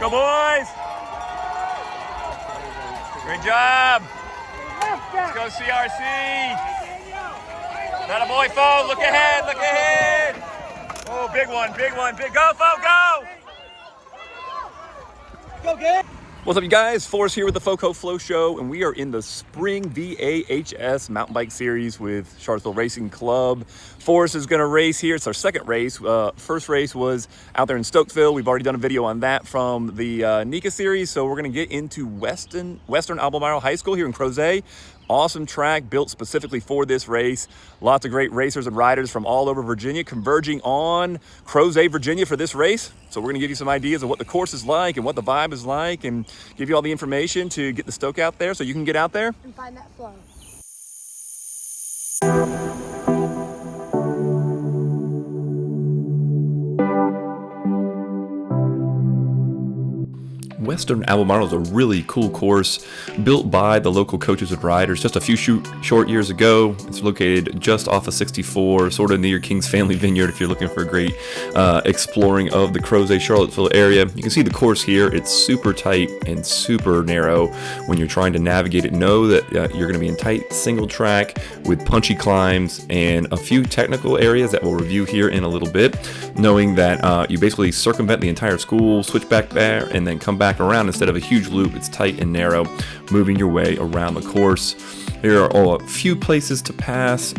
go, boys. Great job. Let's go, CRC. That a boy, Fo. Look ahead, look ahead. Oh, big one, big one. Go, Fo, go. Go, get. What's up, you guys? Forrest here with the FoCo Flow Show, and we are in the Spring VAHS Mountain Bike Series with Charlottesville Racing Club. Forrest is going to race here. It's our second race. First race was out there in Stokesville. We've already done a video on that from the NICA series, so we're going to get into Western Albemarle High School here in Crozet. Awesome track built specifically for this race. Lots of great racers and riders from all over Virginia converging on Crozet, Virginia for this race. So we're gonna give you some ideas of what the course is like and what the vibe is like and give you all the information to get the stoke out there so you can get out there and find that flow. Western Albemarle is a really cool course built by the local coaches and riders just a few short years ago. It's located just off of 64, sort of near King's Family Vineyard if you're looking for a great exploring of the Crozet, Charlottesville area. You can see the course here. It's super tight and super narrow. When you're trying to navigate it, know that you're going to be in tight single track with punchy climbs and a few technical areas that we'll review here in a little bit, knowing that you basically circumvent the entire school, switch back there, and then come back around instead of a huge loop. It's tight and narrow, moving your way around the course. There are a few places to pass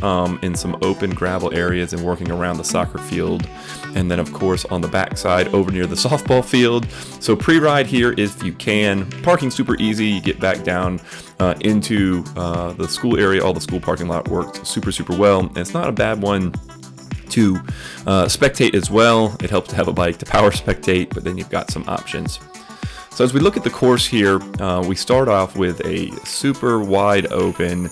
in some open gravel areas and working around the soccer field, and then of course on the backside over near the softball field. So pre-ride here if you can. Parking super easy. You get back down into the school area. All the school parking lot works super well, and it's not a bad one to spectate as well. It helps to have a bike to power spectate, but then you've got some options. So as we look at the course here, we start off with a super wide open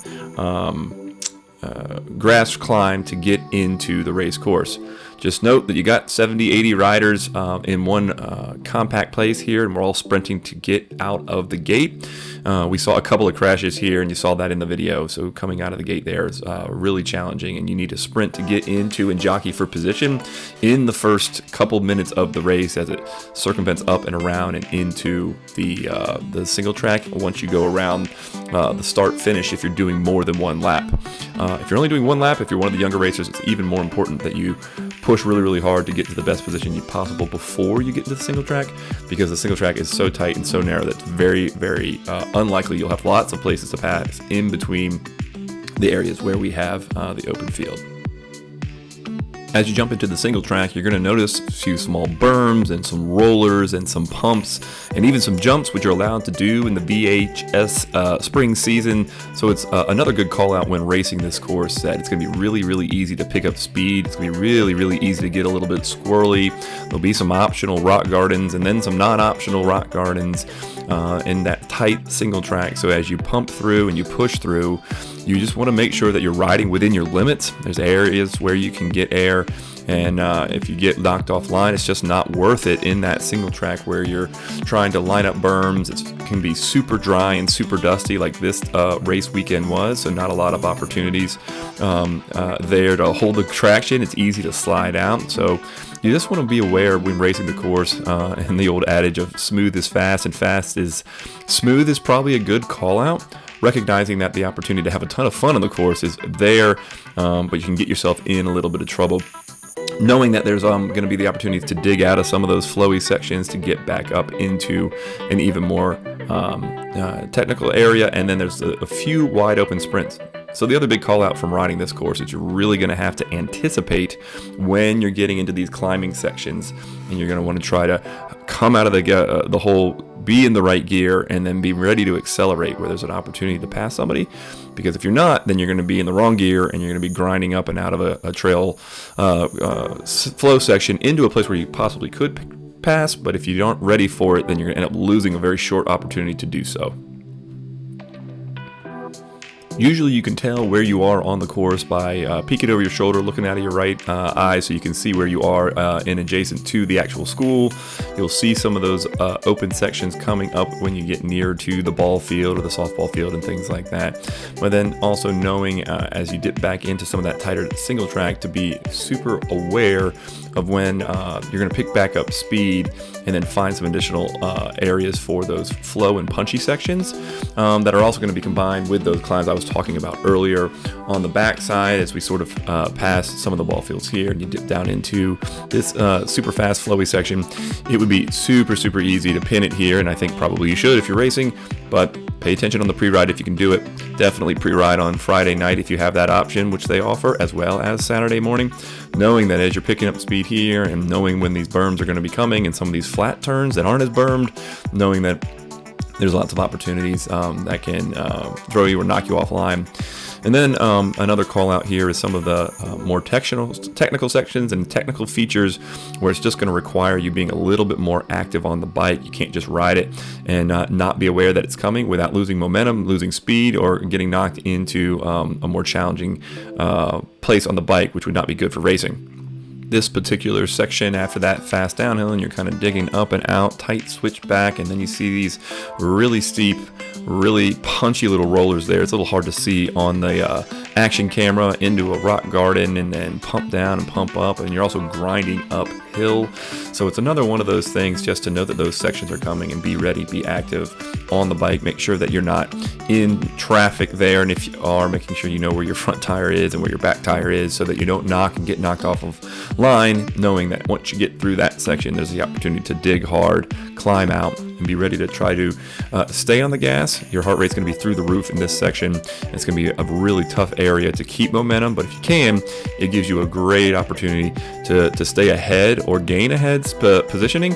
grass climb to get into the race course. Just note that you got 70-80 riders in one compact place here, and we're all sprinting to get out of the gate. We saw a couple of crashes here, and you saw that in the video. So coming out of the gate there is really challenging, and you need to sprint to get into and jockey for position in the first couple minutes of the race as it circumvents up and around and into the single track once you go around the start-finish if you're doing more than one lap. If you're only doing one lap, if you're one of the younger racers, it's even more important that you push really hard to get to the best position you possible before you get to the single track, because the single track is so tight and so narrow that it's very unlikely you'll have lots of places to pass in between the areas where we have the open field. As you jump into the single track, you're going to notice a few small berms and some rollers and some pumps and even some jumps, which you're allowed to do in the VHS spring season. So it's another good call out when racing this course, that it's going to be really easy to pick up speed. It's going to be really easy to get a little bit squirrely. There'll be some optional rock gardens and then some non-optional rock gardens in that tight single track. So as you pump through and you push through, you just want to make sure that you're riding within your limits. There's areas where you can get air, and if you get knocked offline, it's just not worth it in that single track where you're trying to line up berms. It can be super dry and super dusty like this race weekend was, so not a lot of opportunities there to hold the traction. It's easy to slide out, so you just want to be aware when racing the course, and the old adage of smooth is fast and fast is smooth is probably a good call out. Recognizing that the opportunity to have a ton of fun on the course is there, but you can get yourself in a little bit of trouble. Knowing that there's going to be the opportunity to dig out of some of those flowy sections to get back up into an even more technical area, and then there's a few wide open sprints. So the other big call out from riding this course is you're really going to have to anticipate when you're getting into these climbing sections, and you're going to want to try to come out of the hole, be in the right gear, and then be ready to accelerate where there's an opportunity to pass somebody. Because if you're not, then you're going to be in the wrong gear and you're going to be grinding up and out of a trail flow section into a place where you possibly could pass. But if you aren't ready for it, then you're going to end up losing a very short opportunity to do so. Usually you can tell where you are on the course by peeking over your shoulder, looking out of your right eye so you can see where you are in adjacent to the actual school. You'll see some of those open sections coming up when you get near to the ball field or the softball field and things like that. But then also knowing as you dip back into some of that tighter single track to be super aware of when you're going to pick back up speed and then find some additional areas for those flow and punchy sections that are also going to be combined with those climbs I was talking about earlier on the backside as we sort of pass some of the ball fields here and you dip down into this super fast flowy section. It would be super easy to pin it here, and I think probably you should if you're racing, but pay attention on the pre-ride if you can do it. Definitely pre-ride on Friday night if you have that option, which they offer, as well as Saturday morning, knowing that as you're picking up speed here and knowing when these berms are going to be coming and some of these flat turns that aren't as bermed, knowing that there's lots of opportunities that can throw you or knock you offline. And then another call out here is some of the more technical sections and technical features where it's just going to require you being a little bit more active on the bike. You can't just ride it and not be aware that it's coming without losing momentum, losing speed, or getting knocked into a more challenging place on the bike, which would not be good for racing. This particular section after that fast downhill and you're kind of digging up and out, tight switch back, and then you see these really steep, really punchy little rollers there. It's a little hard to see on the action camera into a rock garden and then pump down and pump up, and you're also grinding uphill. So it's another one of those things just to know that those sections are coming and be ready, be active on the bike. Make sure that you're not in traffic there, and if you are, making sure you know where your front tire is and where your back tire is so that you don't knock and get knocked off of line, knowing that once you get through that section there's the opportunity to dig hard, climb out, and be ready to try to stay on the gas. Your heart rate's going to be through the roof in this section. It's going to be a really tough area to keep momentum, but if you can, it gives you a great opportunity to stay ahead or gain ahead positioning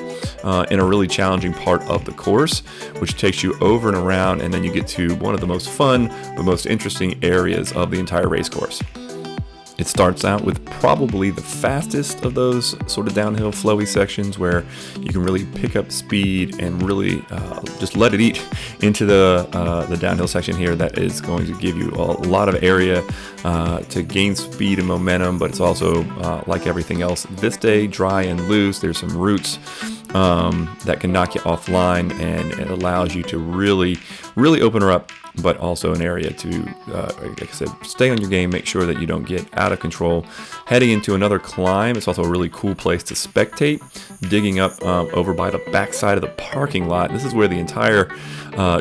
in a really challenging part of the course, which takes you over and around, and then you get to one of the most fun but most interesting areas of the entire race course. It starts out with probably the fastest of those sort of downhill flowy sections where you can really pick up speed and really just let it eat into the downhill section here. That is going to give you a lot of area to gain speed and momentum, but it's also like everything else this day, dry and loose. There's some roots that can knock you offline, and it allows you to really open her up, but also an area to, like I said, stay on your game, make sure that you don't get out of control. Heading into another climb, it's also a really cool place to spectate, digging up over by the backside of the parking lot. This is where the entire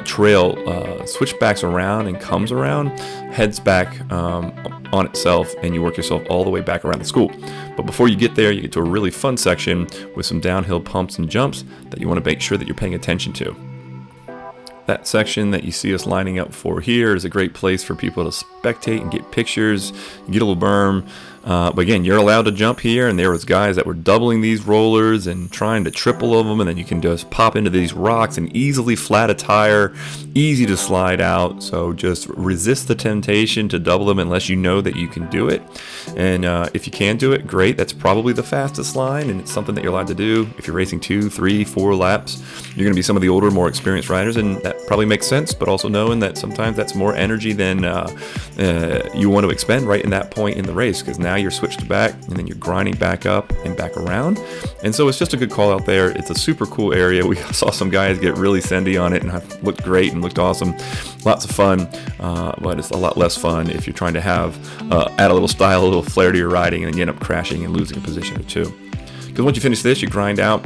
trail switchbacks around and comes around, heads back on itself, and you work yourself all the way back around the school. But before you get there, you get to a really fun section with some downhill pumps and jumps that you want to make sure that you're paying attention to. That section that you see us lining up for here is a great place for people to spectate and get pictures, get a little berm. But again, you're allowed to jump here, and there was guys that were doubling these rollers and trying to triple of them, and then you can just pop into these rocks and easily flat a tire, easy to slide out. So just resist the temptation to double them unless you know that you can do it. And if you can do it, great. That's probably the fastest line, and it's something that you're allowed to do. If you're racing 2, 3, 4 laps, you're going to be some of the older, more experienced riders, and that probably makes sense, but also knowing that sometimes that's more energy than you want to expend right in that point in the race, because now you're switched back and then you're grinding back up and back around. And so it's just a good call out there. It's a super cool area. We saw some guys get really sendy on it and looked great and looked awesome. Lots of fun, but it's a lot less fun if you're trying to have add a little style, a little flair to your riding, and then you end up crashing and losing a position or two. Because once you finish this, you grind out,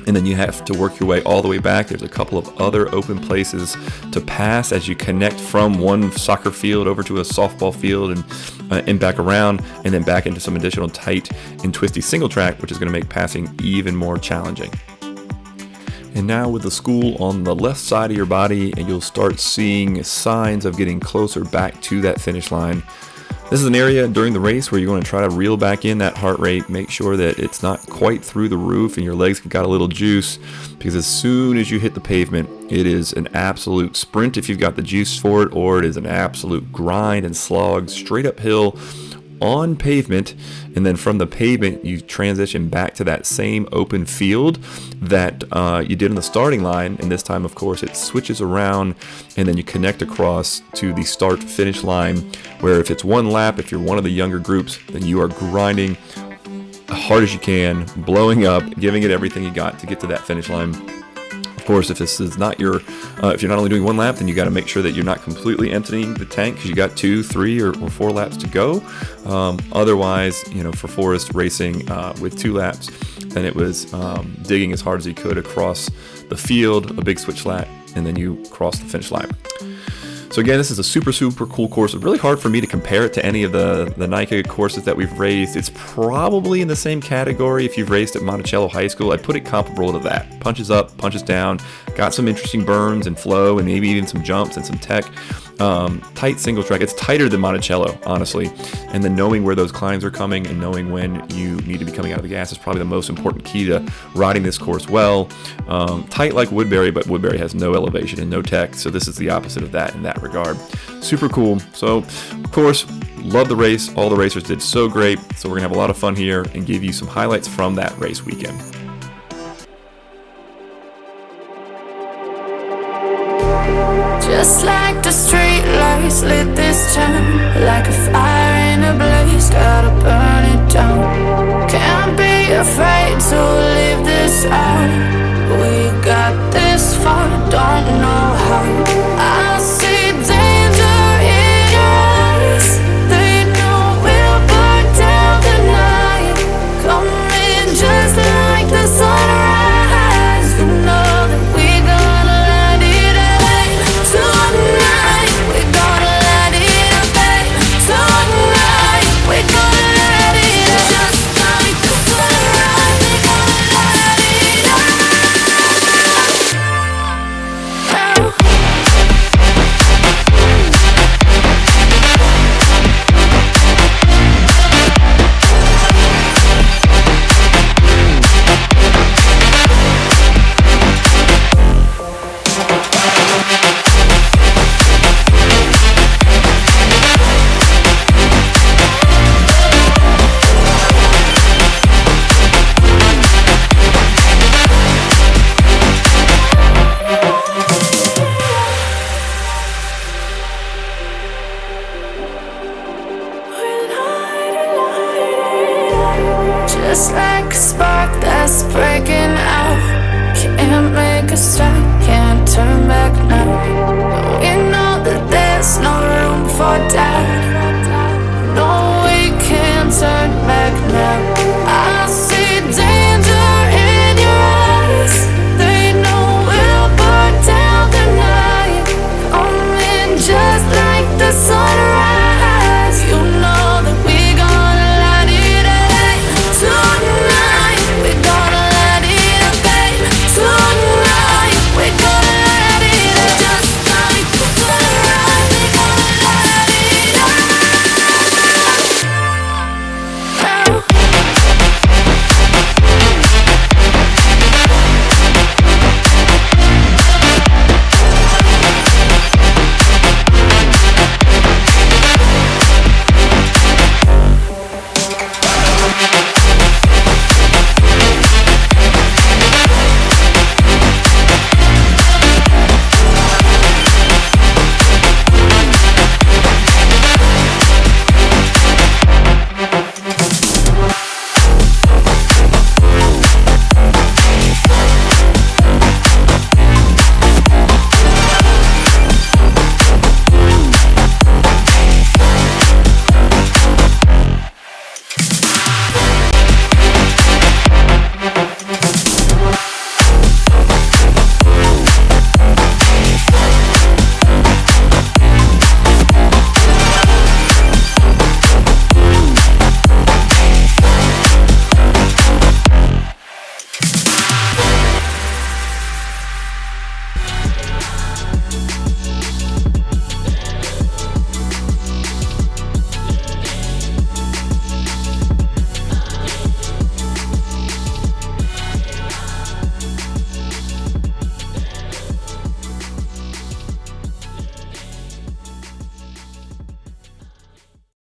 and then you have to work your way all the way back. There's a couple of other open places to pass as you connect from one soccer field over to a softball field and back around, and then back into some additional tight and twisty single track, which is going to make passing even more challenging. And now with the school on the left side of your body, and you'll start seeing signs of getting closer back to that finish line. This is an area during the race where you're going to try to reel back in that heart rate, make sure that it's not quite through the roof and your legs have got a little juice, because as soon as you hit the pavement, it is an absolute sprint if you've got the juice for it, or it is an absolute grind and slog straight uphill on pavement, and then from the pavement you transition back to that same open field that you did in the starting line, and this time of course it switches around, and then you connect across to the start finish line, where if it's one lap, if you're one of the younger groups, then you are grinding as hard as you can, blowing up, giving it everything you got to get to that finish line. Of course, if this is not your, if you're not only doing one lap, then you got to make sure that you're not completely emptying the tank because you got 2, 3, or 4 laps to go. Otherwise, for Forrest racing with 2 laps, then it was digging as hard as he could across the field, a big switch lap, and then you cross the finish line. So again, this is a super, super cool course. It's really hard for me to compare it to any of the NICA courses that we've raced. It's probably in the same category if you've raced at Monticello High School. I'd put it comparable to that. Punches up, punches down, got some interesting burns and flow, and maybe even some jumps and some tech. Tight single track. It's tighter than Monticello, honestly. And then knowing where those climbs are coming and knowing when you need to be coming out of the gas is probably the most important key to riding this course well. Tight like Woodbury, but Woodbury has no elevation and no tech, so this is the opposite of that in that regard. Super cool. So, of course, love the race. All the racers did so great. So we're gonna have a lot of fun here and give you some highlights from that race weekend. Just like the street lights lit this town, like a fire in a blaze, gotta burn it down. Can't be afraid to leave this out. We got this far, don't know how.